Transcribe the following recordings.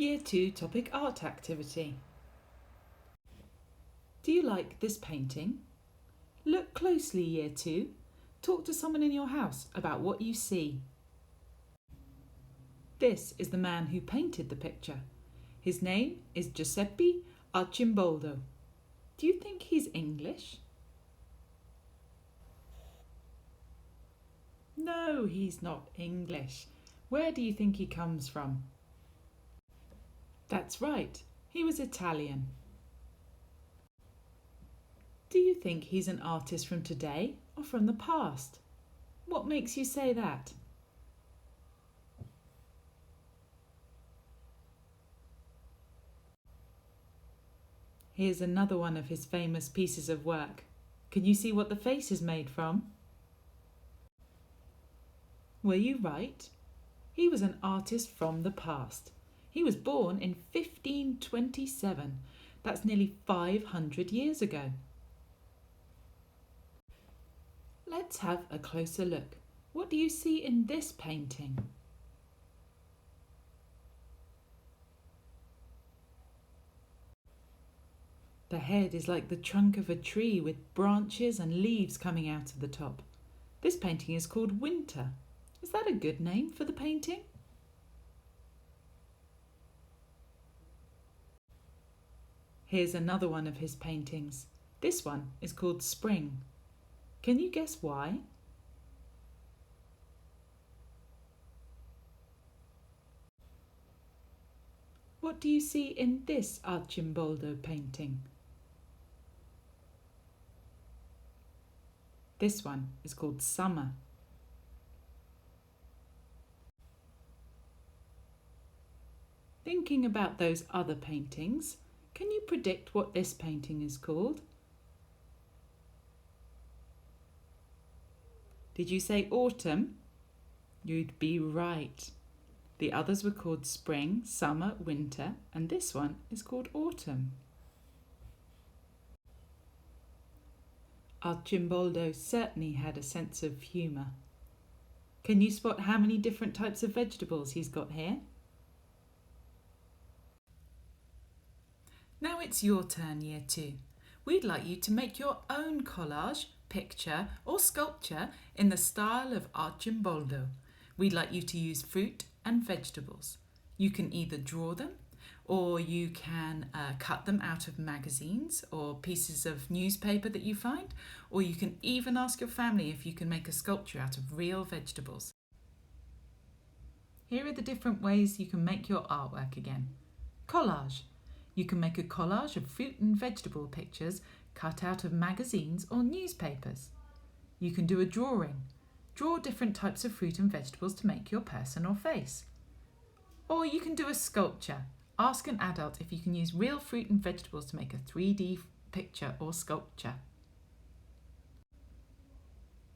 Year 2 Topic Art Activity. Do you like this painting? Look closely, Year 2. Talk to someone in your house about what you see. This is the man who painted the picture. His name is Giuseppe Arcimboldo. Do you think he's English? No, he's not English. Where do you think he comes from? That's right, he was Italian. Do you think he's an artist from today or from the past? What makes you say that? Here's another one of his famous pieces of work. Can you see what the face is made from? Were you right? He was an artist from the past. He was born in 1527. That's nearly 500 years ago. Let's have a closer look. What do you see in this painting? The head is like the trunk of a tree with branches and leaves coming out of the top. This painting is called Winter. Is that a good name for the painting? Here's another one of his paintings. This one is called Spring. Can you guess why? What do you see in this Arcimboldo painting? This one is called Summer. Thinking about those other paintings, can you predict what this painting is called? Did you say autumn? You'd be right. The others were called spring, summer, winter, and this one is called autumn. Arcimboldo certainly had a sense of humour. Can you spot how many different types of vegetables he's got here? Now it's your turn, Year 2. We'd like you to make your own collage, picture or sculpture in the style of Arcimboldo. We'd like you to use fruit and vegetables. You can either draw them or you can cut them out of magazines or pieces of newspaper that you find, or you can even ask your family if you can make a sculpture out of real vegetables. Here are the different ways you can make your artwork again. Collage. You can make a collage of fruit and vegetable pictures cut out of magazines or newspapers. You can do a drawing. Draw different types of fruit and vegetables to make your person or face. Or you can do a sculpture. Ask an adult if you can use real fruit and vegetables to make a 3D picture or sculpture.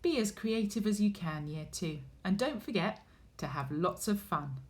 Be as creative as you can, Year 2, and don't forget to have lots of fun.